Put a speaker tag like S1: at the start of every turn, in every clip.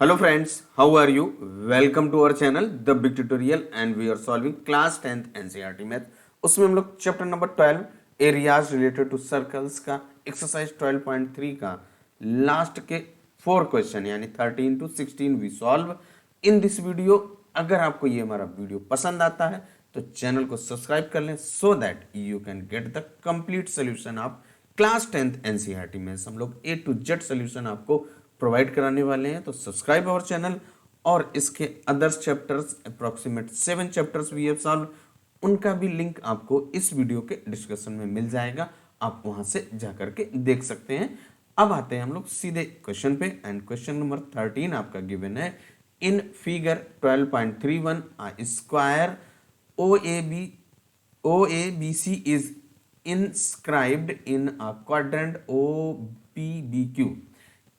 S1: Hello friends, how are you? Welcome to our channel The Big Tutorial and we are solving class 10th NCERT math. उसमें हम लोग chapter number 12 areas related to circles का exercise 12.3 का last के 4 question यानी 13 to 16 we solve in this video. अगर आपको ये हमारा वीडियो पसंद आता है तो चैनल को सब्सक्राइब कर लें so that you can get the complete solution of class 10th NCERT में। हम लोग A to Z सोल्यूशन आपको प्रोवाइड कराने वाले हैं, तो सब्सक्राइब आवर चैनल। और इसके others chapters approximate 7 chapters we have solve, उनका भी लिंक आपको इस वीडियो के डिस्क्रिप्शन में मिल जाएगा, आप वहां से जाकर के देख सकते हैं। अब आते हैं हम लोग सीधे क्वेश्चन पे एंड क्वेश्चन नंबर 13 आपका गिवन है in figure 12.31 square OABC is inscribed in a quadrant OPBQ.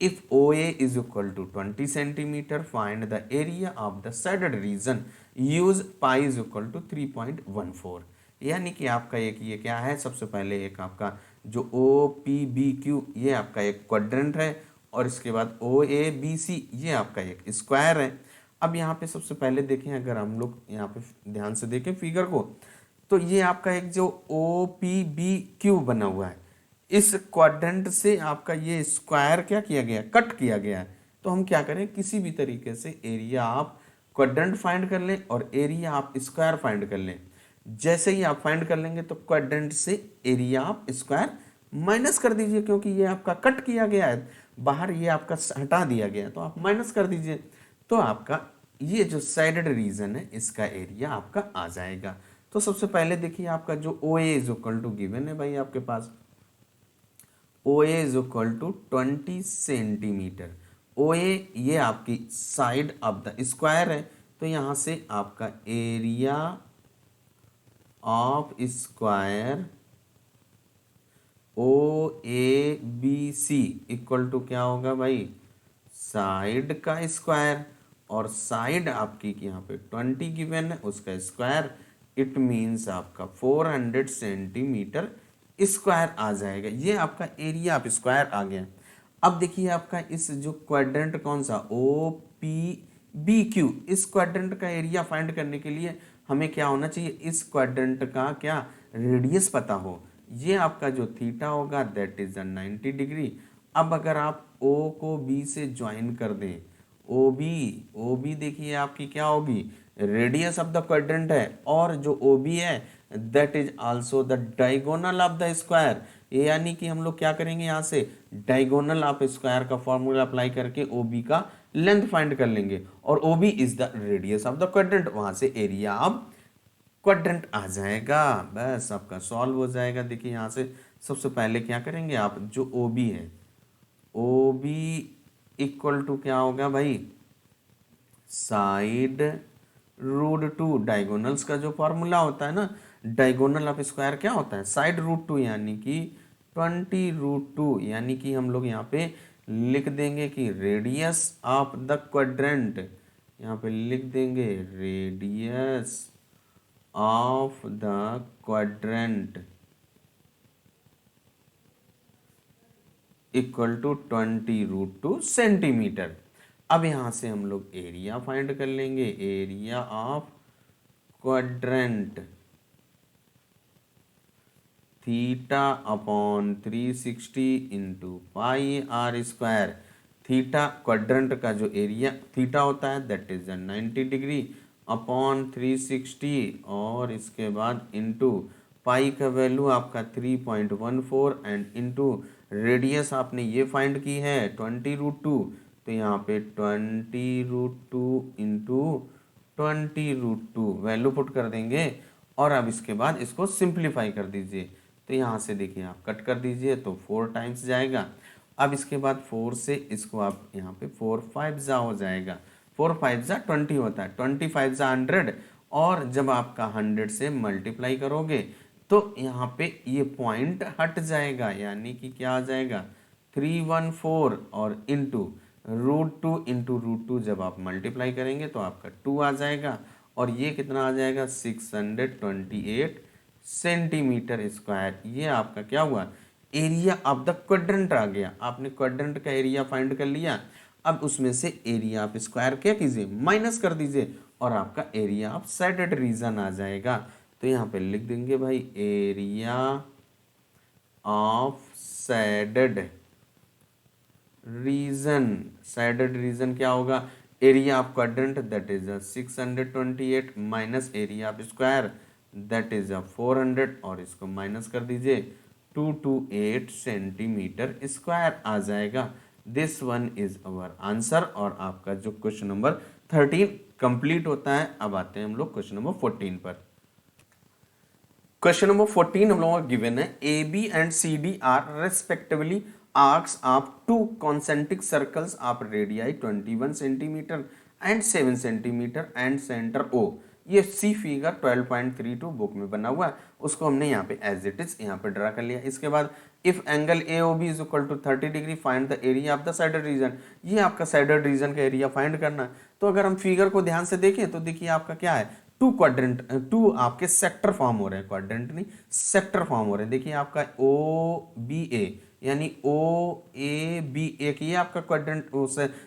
S1: If OA is equal to 20 centimeter, find the area of the shaded region. Use pi is equal to 3.14. यानी कि आपका एक ये क्या है, सबसे पहले एक आपका जो OPBQ ये आपका एक क्वाड्रेंट है और इसके बाद OABC ये आपका एक स्क्वायर है। अब यहाँ पे सबसे पहले देखें, अगर हम लोग यहाँ पे ध्यान से देखें फिगर को, तो ये आपका एक जो OPBQ बना हुआ है, इस क्वाड्रेंट से आपका ये स्क्वायर क्या किया गया, कट किया गया है। तो हम क्या करें, किसी भी तरीके से एरिया आप क्वाड्रेंट फाइंड कर लें और एरिया आप स्क्वायर फाइंड कर लें। जैसे ही आप फाइंड कर लेंगे तो क्वाड्रेंट से एरिया आप स्क्वायर माइनस कर दीजिए, क्योंकि ये आपका कट किया गया है, बाहर ये आपका हटा दिया गया है, तो आप माइनस कर दीजिए। तो आपका ये जो साइडेड रीजन है इसका एरिया आपका आ जाएगा। तो सबसे पहले देखिए आपका जो OA is equal to given है भाई आपके पास, OA is equal to 20 centimetre. OA ये आपकी साइड ऑफ द स्क्वायर है, तो यहां से आपका area of square OABC equal to क्या होगा भाई, साइड का स्क्वायर, और साइड आपकी यहाँ पे 20 गिवन है उसका स्क्वायर, इट मीन्स आपका 400 सेंटीमीटर स्क्वायर आ जाएगा। ये आपका एरिया ऑफ स्क्वायर आ गया। अब देखिए आपका इस जो क्वाड्रेंट कौन सा OPBQ, इस क्वाड्रेंट का एरिया फाइंड करने के लिए हमें क्या होना चाहिए, इस क्वाड्रेंट का क्या रेडियस पता हो। ये आपका जो थीटा होगा दैट इज 90 डिग्री। अब अगर आप O को B से ज्वाइन कर दें, OB देखिए आपकी क्या होगी, रेडियस ऑफ द क्वाड्रेंट है, और जो OB है that is also the diagonal of the square. यानी कि हम लोग क्या करेंगे, यहाँ से डायगोनल ऑफ स्क्वायर का फॉर्मूला अप्लाई करके OB का लेंथ फाइंड कर लेंगे, और OB is the radius of the quadrant, वहां से एरिया ऑफ क्वाड्रेंट आ जाएगा। बस आपका सॉल्व हो जाएगा। देखिए यहाँ से सबसे पहले क्या करेंगे, आप जो OB है, OB इक्वल टू क्या होगा भाई, साइड रूट टू, डायगोनल्स का जो फॉर्मूला होता है ना, डायगोनल ऑफ स्क्वायर क्या होता है, साइड रूट टू, यानी कि 20√2। यानी कि हम लोग यहाँ पे लिख देंगे कि रेडियस ऑफ द क्वाड्रेंट, यहाँ पे लिख देंगे radius of the quadrant equal to 20√2 centimetre. अब यहां से हम लोग एरिया फाइंड कर लेंगे, area of quadrant theta upon 360 into pi r square. Theta quadrant का जो एरिया थीटा होता है दैट इज 90 डिग्री अपॉन 360, और इसके बाद इंटू पाई का वैल्यू आपका 3.14 एंड इंटू रेडियस आपने ये फाइंड की है 20√2, तो यहाँ पे 20√2 इंटू 20√2 वैल्यू पुट कर देंगे, और अब इसके बाद इसको सिंप्लीफाई कर दीजिए। तो यहाँ से देखिए आप कट कर दीजिए तो 4 टाइम्स जाएगा। अब इसके बाद 4 से इसको आप यहाँ पे 4 5 जा हो जाएगा, 4 5 जा 20 होता है, 20 5 जा 100, और जब आपका 100 से मल्टीप्लाई करोगे तो यहाँ पे ये पॉइंट हट जाएगा, यानी कि क्या आ जाएगा 314, और इंटू √2 इंटू √2 जब आप मल्टीप्लाई करेंगे तो आपका 2 आ जाएगा, और ये कितना आ जाएगा 628 सेंटीमीटर स्क्वायर। ये आपका क्या हुआ, एरिया ऑफ द क्वाड्रेंट आ गया। आपने क्वाड्रेंट का एरिया फाइंड कर लिया। अब उसमें से एरिया आप स्क्वायर क्या कीजिए, माइनस कर दीजिए, और आपका एरिया ऑफ शेडेड रीजन आ जाएगा। तो यहाँ पे लिख देंगे भाई area of shaded reason. Shaded region क्या होगा, area of quadrant that is 628 minus area of square that is 400, और इसको माइनस कर दीजिए 228 सेंटीमीटर स्क्वायर आ जाएगा। This one is our answer, और आपका जो क्वेश्चन नंबर 13 कंप्लीट होता है। अब आते हैं हम लोग क्वेश्चन नंबर 14 पर। क्वेश्चन नंबर 14 हम लोगों का गिवन है, A B and C D are respectively arcs of two concentric circles of radii 21 centimetre and 7 centimetre and centre O. ये सी फिगर 12.32 बुक में बना हुआ है, उसको हमने यहाँ पे एज इट इज यहाँ पे ड्रा कर लिया। इसके बाद if angle A O B is equal to 30 degree find the area of the shaded region. ये आपका साइडेड रीजन का एरिया फाइंड करना है। तो अगर हम फिगर को ध्यान से देखें तो देखिए आपका क्या है, टू क्वाड्रेंट, टू आपके सेक्टर फॉर्म हो रहे हैं, क्वाड्रेंट नहीं सेक्टर फॉर्म हो रहे हैं। देखिए आपका ओ बी ए यानी ओ ए बी एक ये आपका क्वाड्रेंट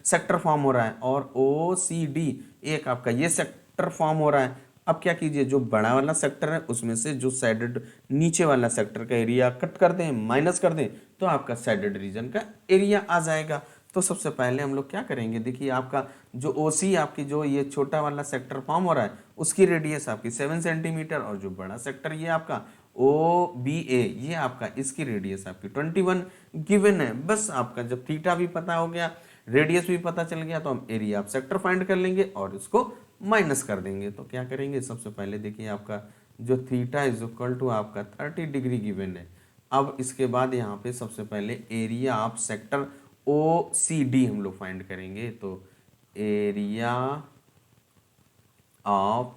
S1: सेक्टर फॉर्म हो रहा है, और ओ सी डी एक आपका ये सेक्टर फॉर्म हो रहा है। अब क्या कीजिए, जो बड़ा वाला सेक्टर है उसमें से जो साइडेड नीचे वाला सेक्टर का एरिया कट कर दें, माइनस कर दें, तो आपका साइडेड रीजन का एरिया आ जाएगा। तो सबसे पहले हम लोग क्या करेंगे, देखिए आपका जो ओ सी आपकी जो ये छोटा वाला सेक्टर फॉर्म हो रहा है उसकी रेडियस आपकी 7 सेंटीमीटर, और जो बड़ा सेक्टर ये आपका ओ बी ए ये आपका इसकी रेडियस आपकी 21 गिवन है। बस आपका जब थीटा भी पता हो गया, रेडियस भी पता चल गया, तो हम एरिया ऑफ सेक्टर फाइंड कर लेंगे और इसको माइनस कर देंगे। तो क्या करेंगे, सबसे पहले देखिए आपका जो थीटा इज इक्वल टू आपका 30 डिग्री गिवन है। अब इसके बाद यहाँ पे सबसे पहले area of sector O C D हम लोग फाइंड करेंगे। तो area of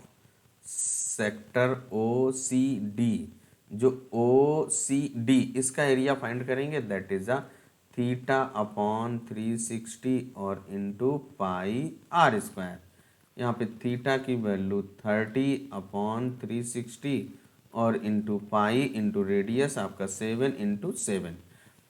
S1: sector O C D, जो ओ सी डी इसका एरिया फाइंड करेंगे that is a theta upon 360 और इंटू पाई आर स्क्वायर। यहाँ पे थीटा की वैल्यू 30 अपॉन 360 और इंटू पाई इंटू रेडियस आपका 7 इंटू 7।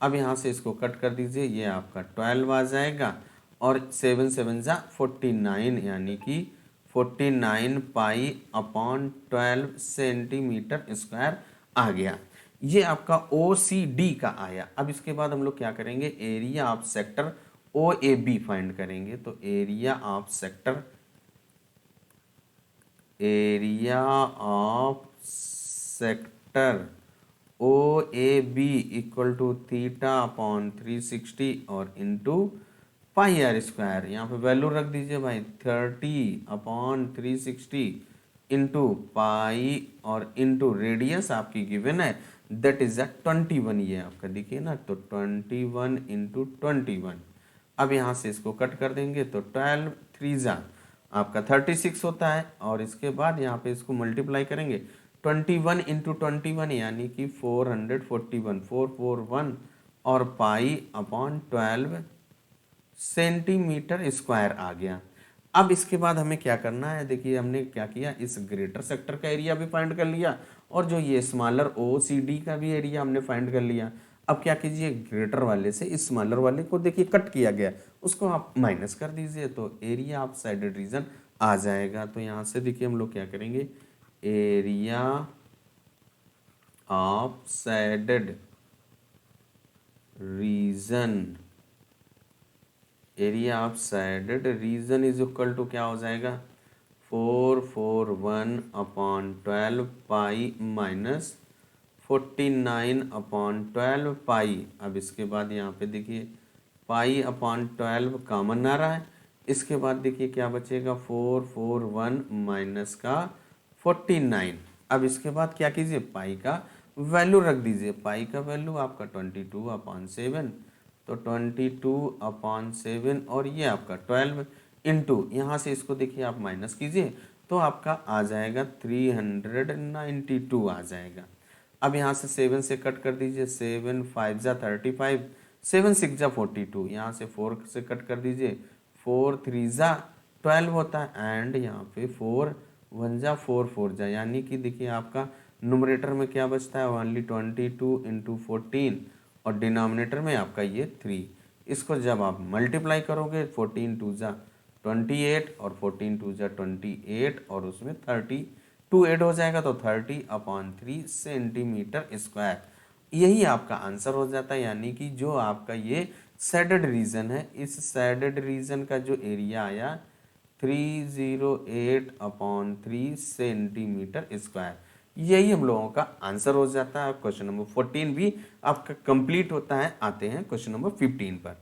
S1: अब यहाँ से इसको कट कर दीजिए, ये आपका 12 आ जाएगा, और 7 7 जा 49 यानी कि 49 पाई अपॉन 12 सेंटीमीटर स्क्वायर आ गया। ये आपका ओ सी डी का आया। अब इसके बाद हम लोग क्या करेंगे, area of sector O A B find करेंगे। तो area of sector O A B equal to theta upon 360 और इंटू पाई आर स्क्वायर। यहाँ पे वैल्यू रख दीजिए भाई 30 अपॉन 360 इंटू पाई और इंटू रेडियस आपकी गिवन है दैट इज 21। ये आपका देखिए ना, तो 21 इंटू 21। अब यहाँ से इसको कट कर देंगे तो 12 3 जा आपका 36 होता है, और इसके बाद यहाँ पे इसको मल्टीप्लाई करेंगे 21 इंटू 21 यानी कि 441 441 और पाई अपॉन 12 सेंटीमीटर स्क्वायर आ गया। अब इसके बाद हमें क्या करना है, देखिए हमने क्या किया, इस ग्रेटर सेक्टर का एरिया भी फाइंड कर लिया और जो ये स्मॉलर ओ सी डी का भी एरिया हमने फाइंड कर लिया। अब क्या कीजिए, ग्रेटर वाले से इस स्मॉलर वाले को देखिए कट किया गया, उसको आप माइनस कर दीजिए तो एरिया ऑफ साइडेड रीजन आ जाएगा। तो यहाँ से देखिए हम लोग क्या करेंगे, area of shaded region, area of shaded region is equal to क्या हो जाएगा, 441 upon 12 pi minus 49 upon 12 pi. अब इसके बाद यहाँ पे देखिए पाई अपॉन 12 कॉमन आ रहा है, इसके बाद देखिए क्या बचेगा 441 माइनस का 49। अब इसके बाद क्या कीजिए, पाई का वैल्यू रख दीजिए, पाई का वैल्यू आपका 22 अपॉन 7, तो 22 अपॉन 7 और ये आपका 12 इंटू यहाँ से इसको देखिए आप माइनस कीजिए तो आपका आ जाएगा 392 आ जाएगा। अब यहाँ से 7 से कट कर दीजिए, 7 5 जा 35, 7 6 जा 42, यहाँ से 4 से कट कर दीजिए, 4 3 जा 12 होता है, एंड यहाँ पे 4 1 जा 4 4 जा, यानी कि देखिए आपका नुमरेटर में क्या बचता है, ओनली 22 इंटू 14 और डिनोमिनेटर में आपका ये 3। इसको जब आप मल्टीप्लाई करोगे 14 टू जा 28 और 14 टू जा 28 और उसमें 32 ऐड हो जाएगा तो 30/3 सेंटीमीटर स्क्वायर, यही आपका आंसर हो जाता है। यानी कि जो आपका ये शेडेड रीजन है, इस शेडेड रीजन का जो एरिया आया 308/3 सेंटीमीटर स्क्वायर, यही हम लोगों का आंसर हो जाता है। क्वेश्चन नंबर 14 भी आपका कंप्लीट होता है। आते हैं क्वेश्चन नंबर 15 पर।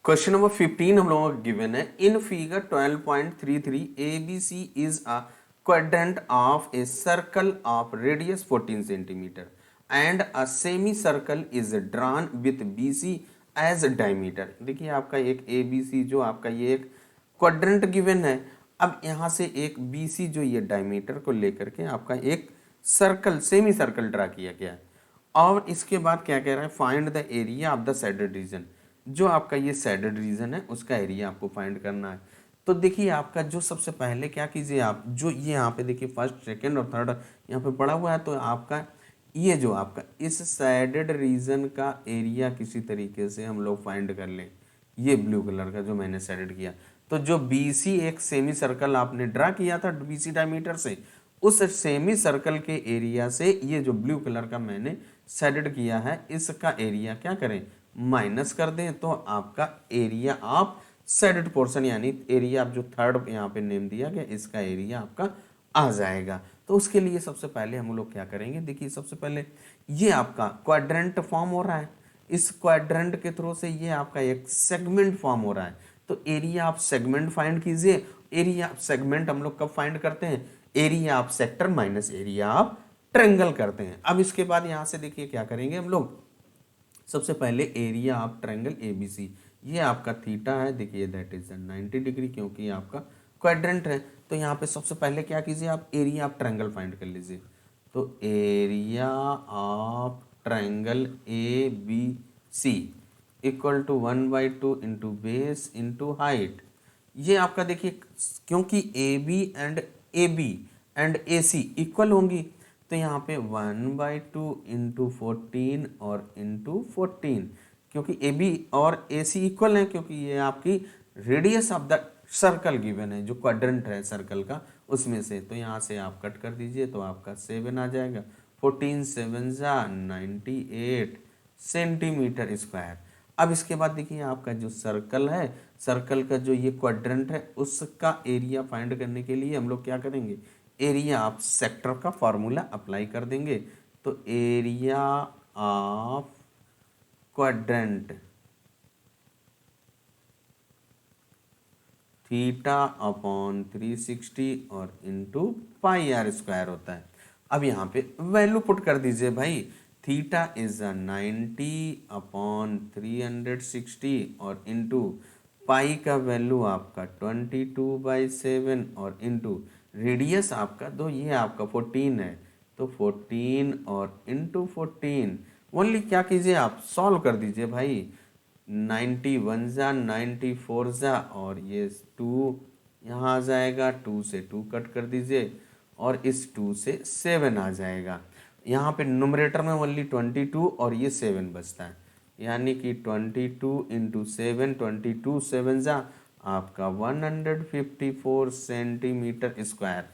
S1: क्वेश्चन नंबर 15 हम लोगों का गिवन है, in figure 12.33 ABC is a quadrant of a circle of radius 14 centimetre and a semi circle is drawn with BC as diameter. देखिए आपका एक ABC जो आपका ये एक क्वाड्रेंट गिवन है। अब यहां से एक BC जो ये डायमीटर को लेकर के आपका एक सर्कल सेमी सर्कल ड्रा किया गया है। और इसके बाद क्या कह रहा है, find the area of the shaded region. जो आपका ये शेडेड रीजन है उसका एरिया आपको फाइंड करना है। तो देखिए आपका जो सबसे पहले क्या कीजिए, आप जो ये यहाँ पे देखिए फर्स्ट सेकंड और थर्ड यहाँ पे पड़ा हुआ है, तो आपका ये जो आपका इस शेडेड रीजन का एरिया किसी तरीके से हम लोग फाइंड कर लें। ये ब्लू कलर का जो मैंने शेडेड किया, तो जो BC एक सेमी सर्कल आपने ड्रा किया था BC डायमीटर से, उस सेमी सर्कल के एरिया से ये जो ब्लू कलर का मैंने शेडेड किया है इसका एरिया क्या करें, माइनस कर दें, तो आपका एरिया ऑफ शेडेड पोर्शन यानी एरिया आप जो थर्ड यहाँ पे नेम दिया गया इसका एरिया आपका आ जाएगा। तो उसके लिए सबसे पहले हम लोग क्या करेंगे, देखिए सबसे पहले ये आपका क्वाड्रेंट फॉर्म हो रहा है, इस क्वाड्रेंट के थ्रू से ये आपका एक सेगमेंट फॉर्म हो रहा है। तो एरिया ऑफ सेगमेंट फाइंड कीजिए। एरिया ऑफ सेगमेंट हम लोग कब फाइंड करते हैं, area of sector minus area of triangle करते हैं। अब इसके बाद यहां से देखिए क्या करेंगे हम लोग, सबसे पहले एरिया ऑफ ट्रायंगल ABC, ये आपका थीटा है, देखिए दैट इज 90 डिग्री, क्योंकि आपका क्वाड्रेंट है। तो यहाँ पे सबसे पहले क्या कीजिए, आप एरिया ऑफ ट्रायंगल फाइंड कर लीजिए। तो area of triangle ABC equal to 1/2 into base into height. ये आपका देखिए क्योंकि AB एंड AC इक्वल होंगी, तो यहाँ पे 1/2 इंटू 14 और इंटू 14, क्योंकि AB और AC इक्वल है, क्योंकि ये आपकी radius of the circle given है, जो क्वाड्रेंट है सर्कल का उसमें से। तो यहाँ से आप कट कर दीजिए तो आपका 7 आ जाएगा। 14 7 जा 98 सेंटीमीटर स्क्वायर। अब इसके बाद देखिए आपका जो सर्कल है, सर्कल का जो ये क्वाड्रेंट है उसका एरिया फाइंड करने के लिए हम लोग क्या करेंगे, एरिया ऑफ सेक्टर का फॉर्मूला अप्लाई कर देंगे। तो एरिया ऑफ क्वाड्रेंट θ/360 और इंटू πr² होता है। अब यहाँ पे वैल्यू पुट कर दीजिए भाई, थीटा इज 90/360 और इंटू पाई का वैल्यू आपका 22/7 और इंटू रेडियस आपका दो, ये आपका 14 है, तो 14 और इंटू 14 ओनली क्या कीजिए आप सॉल्व कर दीजिए भाई। 91 जा 94 जा और ये 2 यहाँ आ जाएगा, 2 से 2 कट कर दीजिए और इस 2 से 7 आ जाएगा। यहाँ पे नुमरेटर में ओनली 22 और ये 7 बचता है, यानी कि 22 इंटू 7, 22 7 जा आपका 154 सेंटीमीटर स्क्वायर।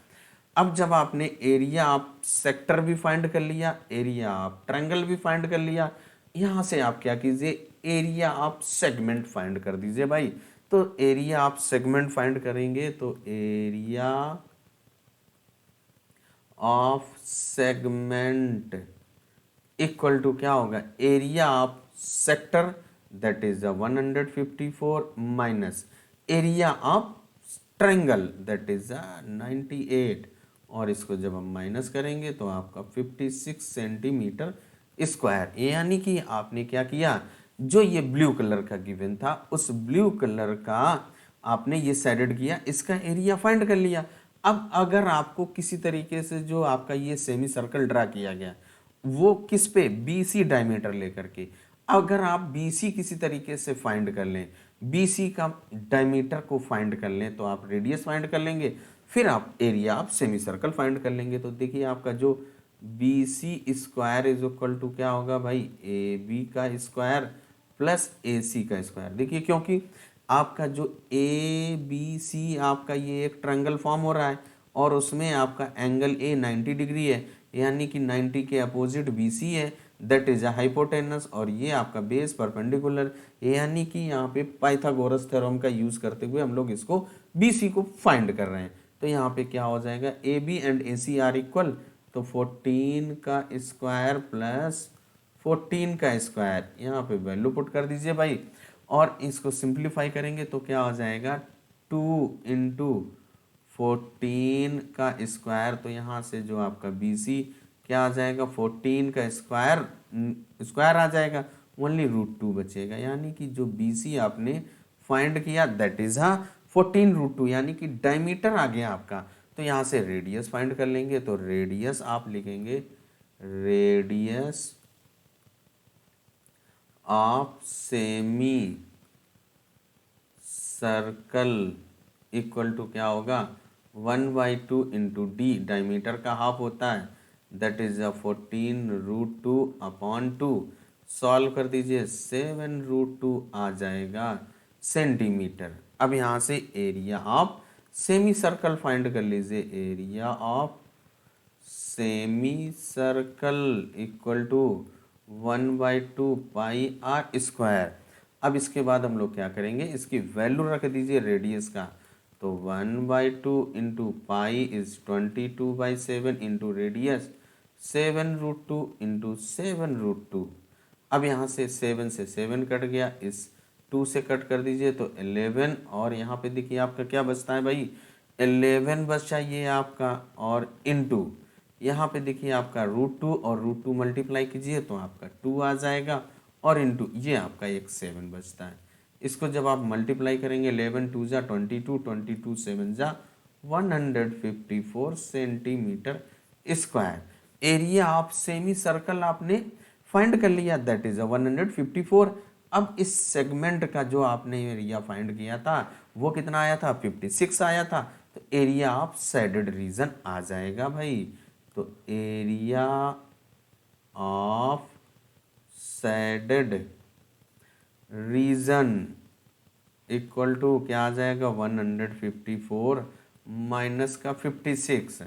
S1: अब जब आपने एरिया ऑफ सेक्टर भी फाइंड कर लिया, एरिया ऑफ ट्रायंगल भी फाइंड कर लिया, यहाँ से आप क्या कीजिए, एरिया ऑफ सेगमेंट फाइंड कर दीजिए भाई। तो एरिया ऑफ सेगमेंट फाइंड करेंगे तो area of segment equal to क्या होगा, area of sector that is 154 minus area of triangle that is 98, और इसको जब हम माइनस करेंगे तो आपका 56 सेंटीमीटर स्क्वायर। यानी कि आपने क्या किया, जो ये ब्लू कलर का गिवन था उस ब्लू कलर का आपने ये शेडेड किया, इसका एरिया फाइंड कर लिया। अब अगर आपको किसी तरीके से जो आपका ये सेमी सर्कल ड्रा किया गया वो किस पे, BC डायमीटर लेकर के, अगर आप BC किसी तरीके से फाइंड कर लें, BC का डायमीटर को फाइंड कर लें तो आप रेडियस फाइंड कर लेंगे, फिर आप area of semi circle find कर लेंगे। तो देखिए आपका जो BC square is equal to क्या होगा भाई, AB का स्क्वायर प्लस AC का स्क्वायर। देखिए क्योंकि आपका जो ABC आपका ये एक ट्रायंगल फॉर्म हो रहा है और उसमें आपका एंगल A 90 डिग्री है, यानी कि 90 के अपोजिट BC है, दैट इज अ हाइपोटेनस, और ये आपका बेस परपेंडिकुलर, यानी कि यहाँ पे पाइथागोरस थ्योरम का यूज करते हुए हम लोग इसको BC को फाइंड कर रहे हैं। तो यहाँ पे क्या हो जाएगा, AB and AC are equal, तो 14 का स्क्वायर प्लस 14 का स्क्वायर, यहाँ पे वैल्यू पुट कर दीजिए भाई, और इसको सिंप्लीफाई करेंगे तो क्या हो जाएगा 2 इंटू 14 का स्क्वायर, तो यहाँ से जो आपका BC क्या आ जाएगा 14 का स्क्वायर स्क्वायर आ जाएगा, ओनली √2 बचेगा, यानी कि जो BC आपने फाइंड किया दैट इज 14 √2, यानी कि डायमीटर आ गया आपका। तो यहाँ से रेडियस फाइंड कर लेंगे, तो रेडियस आप लिखेंगे radius of semi circle equal to क्या होगा 1/2 इंटू डी, डायमीटर का हाफ होता है, दैट इज 14 √2 अपॉन 2, सॉल्व कर दीजिए 7 √2 आ जाएगा सेंटीमीटर। अब यहाँ से area of semi circle find कर लीजिए, area of semi circle equal to 1/2 pi r square. अब इसके बाद हम लोग क्या करेंगे, इसकी वैल्यू रख दीजिए रेडियस का, तो 1/2 into pi is 22/7 into radius 7 √2 into 7 √2। अब यहाँ से 7 से 7 कट गया, इस 2 से कट कर दीजिए तो 11, और यहाँ पे देखिए आपका क्या बचता है भाई 11 बचा ये आपका, और इनटू यहाँ पे देखिए आपका √2 और √2 मल्टीप्लाई कीजिए तो आपका 2 आ जाएगा, और इनटू ये आपका एक 7 बचता है। इसको जब आप मल्टीप्लाई करेंगे 11 2 जा 22, 22 7 जा 154 centimetre square. Area of semi circle आपने फाइंड कर लिया, दैट इज 154। अब इस सेगमेंट का जो आपने एरिया फाइंड किया था वो कितना आया था 56 आया था, तो एरिया ऑफ शेडेड रीजन आ जाएगा भाई, तो area of shaded region equal to क्या आ जाएगा 154 माइनस का 56,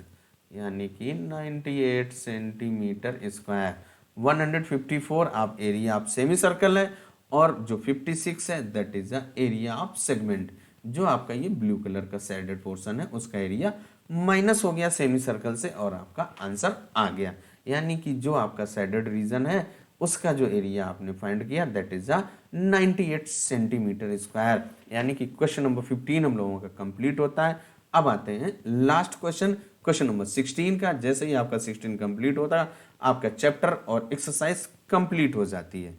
S1: यानी कि 98 सेंटीमीटर स्क्वायर। 154 आप एरिया ऑफ सेमी सर्कल है, और जो 56 है that is the area of segment, जो आपका ये ब्लू कलर का शेडेड पोर्शन है उसका एरिया माइनस हो गया सेमी सर्कल से, और आपका आंसर आ गया, यानी कि जो आपका शेडेड रीजन है उसका जो एरिया आपने फाइंड किया दैट इज 98 सेंटीमीटर स्क्वायर, यानी कि क्वेश्चन नंबर 15 हम लोगों का कंप्लीट होता है। अब आते हैं लास्ट क्वेश्चन, क्वेश्चन नंबर 16 का। जैसे ही आपका 16 कंप्लीट होता है आपका चैप्टर और एक्सरसाइज कंप्लीट हो जाती है।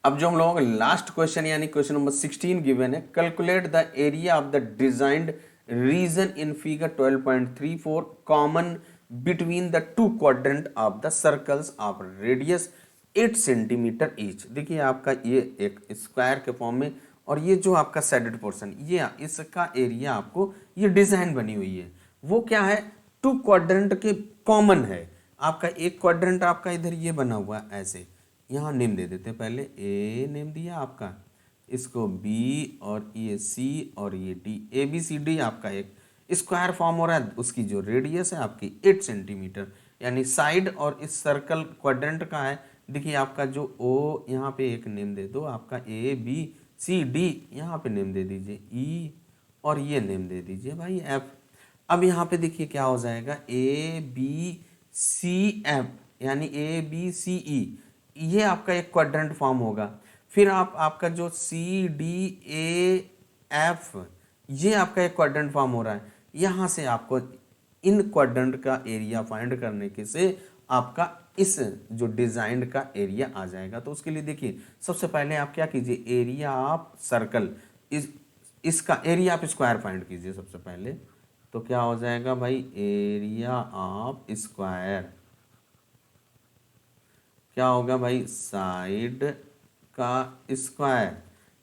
S1: अब जो हम लोगों का लास्ट क्वेश्चन यानी क्वेश्चन नंबर 16 गिवन है, calculate the area of the designed region in figure 12.34 common between the two quadrant of the circles of radius 8 centimetre each. देखिए आपका ये एक स्क्वायर के फॉर्म में, और ये जो आपका शेडेड पोर्शन ये इसका एरिया आपको ये डिजाइन बनी हुई है वो क्या है टू क्वाड्रेंट के कॉमन है। आपका एक क्वाड्रेंट आपका इधर ये बना हुआ है ऐसे, यहाँ नेम दे देते हैं, पहले ए नेम दिया आपका, इसको बी, और ये सी, और ये डी, ABCD आपका एक स्क्वायर फॉर्म हो रहा है। उसकी जो रेडियस है आपकी 8 सेंटीमीटर, यानी साइड और इस सर्कल क्वाड्रेंट का है। देखिए आपका जो ओ यहाँ पे एक नेम दे दो, आपका ABCD यहाँ पे नेम दे दीजिए ई, और ये नेम दे दीजिए भाई एफ। अब यहाँ पे देखिए क्या हो जाएगा ABCF, यानी ABCE, ये आपका एक क्वाड्रेंट फॉर्म होगा। फिर आपका जो CDAF, ये आपका एक क्वाड्रेंट फॉर्म हो रहा है। यहाँ से आपको इन क्वाड्रेंट का एरिया फाइंड करने के से आपका इस जो डिजाइन का एरिया आ जाएगा। तो उसके लिए देखिए सबसे पहले आप क्या कीजिए, एरिया ऑफ सर्कल, इसका एरिया ऑफ स्क्वायर फाइंड कीजिए सबसे पहले। तो क्या हो जाएगा भाई एरिया ऑफ स्क्वायर क्या होगा भाई साइड का स्क्वायर,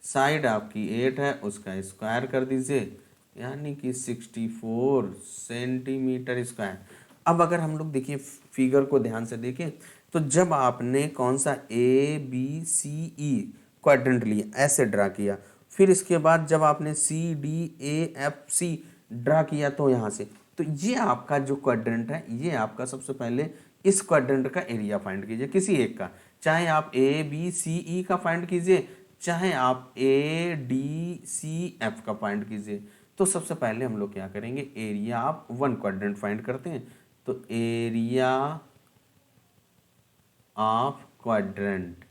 S1: साइड आपकी 8 है उसका स्क्वायर कर दीजिए, यानी कि 64 सेंटीमीटर स्क्वायर। अब अगर हम लोग देखिए फिगर को ध्यान से देखें तो जब आपने कौन सा ABCE क्वाड्रेंट लिया, ऐसे ड्रा किया, फिर इसके बाद जब आपने C D A F C draw किया तो यहाँ से, तो ये आपका जो क्वाड्रेंट है, ये आपका सबसे पहले इस क्वाड्रेंट का एरिया फाइंड कीजिए, किसी एक का, चाहे आप ए बी सी ई का फाइंड कीजिए, चाहे आप ए डी सी एफ का फाइंड कीजिए। तो सबसे पहले हम लोग क्या करेंगे, area of one quadrant find करते हैं। तो एरिया ऑफ क्वाड्रेंट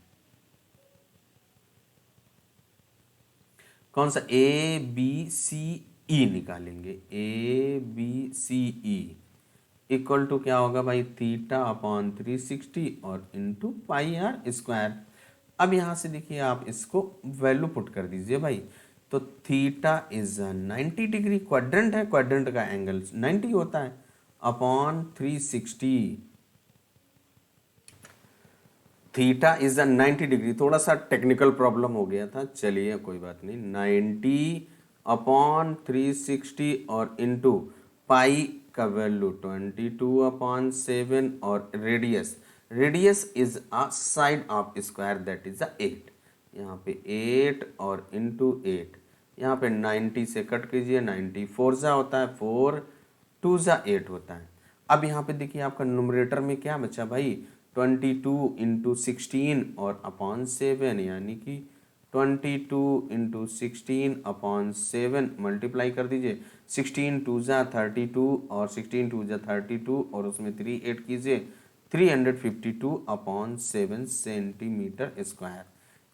S1: कौन सा, ए बी सी ई निकालेंगे, A B C E equal to क्या होगा भाई, थीटा अपॉन 360 और इंटू पाई आर स्क्वायर। अब यहाँ से देखिए आप इसको वैल्यू पुट कर दीजिए भाई, तो थीटा इज 90 डिग्री, क्वाड्रेंट है, क्वाड्रेंट का एंगल 90 होता है, अपॉन 360, थीटा इज 90 डिग्री। थोड़ा सा टेक्निकल प्रॉब्लम हो गया था, चलिए कोई बात नहीं, 90 अपॉन 360 और इंटू पाई का वैल्यू 22/7 और radius, radius is a side of square that is 8, यहाँ पे 8 और इंटू 8, यहाँ पे 90 से कट कीजिए, 90 4 जा होता है, 4 2 जा 8 होता है। अब यहाँ पे देखिए आपका न्यूमरेटर में क्या बचा भाई, 22 इंटू 16 और अपॉन 7, यानी कि 22 इंटू 16 अपॉन 7 मल्टीप्लाई कर दीजिए, 16 2 जा 32 और 16 2 जा 32 और उसमें 3 ऐड कीजिए, 352/7 सेंटीमीटर स्क्वायर।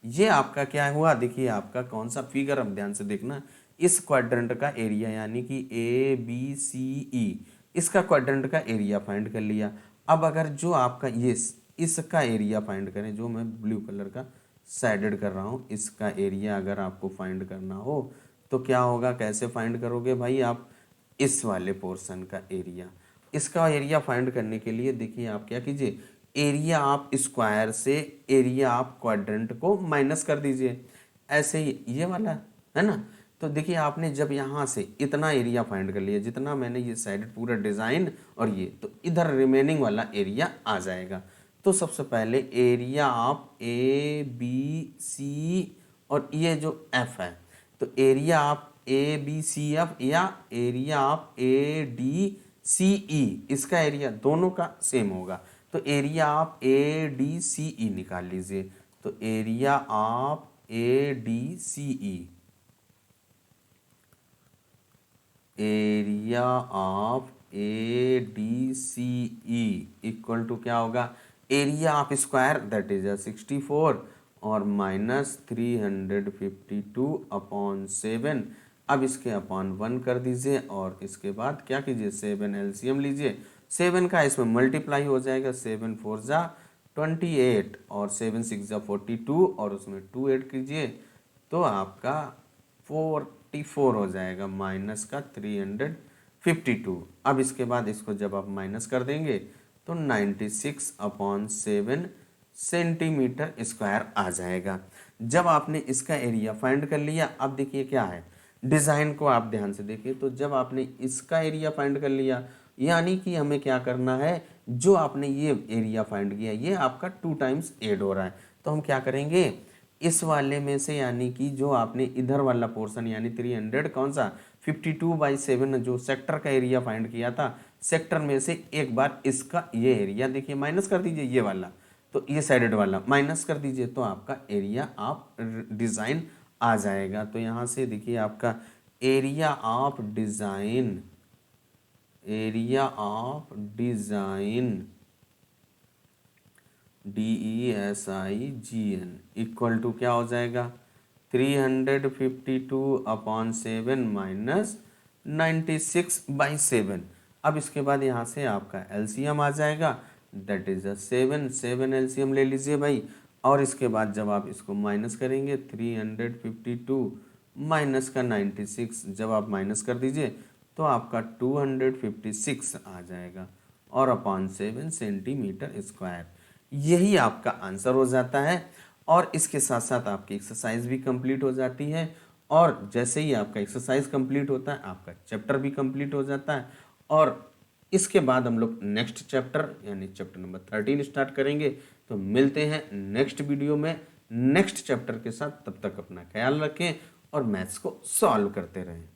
S1: ये आपका क्या हुआ, देखिए आपका कौन सा फिगर, अब ध्यान से देखना, इस क्वाड्रेंट का एरिया यानी कि ए बी सी ई, इसका क्वाड्रेंट का एरिया फाइंड कर लिया। अब अगर जो आपका ये इसका एरिया फाइंड करें, जो मैं ब्लू कलर का शेडेड कर रहा हूँ, इसका एरिया अगर आपको फाइंड करना हो तो क्या होगा, कैसे फाइंड करोगे भाई आप, इस वाले पोर्शन का एरिया, इसका एरिया फाइंड करने के लिए देखिए आप क्या कीजिए, एरिया आप स्क्वायर से एरिया आप क्वाड्रेंट को माइनस कर दीजिए, ऐसे ही ये वाला है ना। तो देखिए आपने जब यहाँ से इतना एरिया फाइंड कर लिया, जितना मैंने ये साइड पूरा डिज़ाइन और ये, तो इधर रिमेनिंग वाला एरिया आ जाएगा। तो सबसे पहले area of A B C और ये जो एफ है, तो area of A B C F या area of A D C E, इसका एरिया दोनों का सेम होगा, तो area of A D C E निकाल लीजिए। तो area of A D C E, area of A D C E equal to क्या होगा, area of square that is 64 और माइनस 352/7। अब इसके अपॉन 1 कर दीजिए और इसके बाद क्या कीजिए, 7 एलसीएम लीजिए, 7 का इसमें मल्टीप्लाई हो जाएगा, 7 4 जा 28 और 7 6 जा 42 और उसमें 2 ऐड कीजिए, तो आपका 44 हो जाएगा, माइनस का 352। अब इसके बाद इसको जब आप माइनस कर देंगे तो 96/7 सेंटीमीटर स्क्वायर आ जाएगा। जब आपने इसका एरिया फाइंड कर लिया, अब देखिए क्या है, डिज़ाइन को आप ध्यान से देखिए, तो जब आपने इसका एरिया फाइंड कर लिया, यानी कि हमें क्या करना है, जो आपने ये एरिया फाइंड किया ये आपका 2 टाइम्स ऐड हो रहा है, तो हम क्या करेंगे, इस वाले में से, यानी कि जो आपने इधर वाला पोर्शन यानी 300 कौन सा 52/7 जो सेक्टर का एरिया फाइंड किया था, सेक्टर में से एक बार इसका ये एरिया देखिए माइनस कर दीजिए, ये वाला, तो ये साइडेड वाला माइनस कर दीजिए, तो आपका एरिया ऑफ डिज़ाइन आ जाएगा। तो यहाँ से देखिए आपका area of design, area of design DESIGN equal to क्या हो जाएगा, 352/7 माइनस 96/7। अब इसके बाद यहाँ से आपका एलसीएम आ जाएगा, दैट इज 7 एलसीएम ले लीजिए भाई, और इसके बाद जब आप इसको माइनस करेंगे, 352 माइनस का 96 जब आप माइनस कर दीजिए तो आपका 256 आ जाएगा और अपॉन 7 सेंटीमीटर स्क्वायर। यही आपका आंसर हो जाता है और इसके साथ साथ आपकी एक्सरसाइज भी कंप्लीट हो जाती है। और जैसे ही आपका एक्सरसाइज कंप्लीट होता है आपका चैप्टर भी कंप्लीट हो जाता है और इसके बाद हम लोग नेक्स्ट चैप्टर यानी चैप्टर नंबर 13 स्टार्ट करेंगे। तो मिलते हैं नेक्स्ट वीडियो में। नेक्स्ट चैप्टर के साथ। तब तक अपना ख्याल रखें और मैथ्स को सॉल्व करते रहें।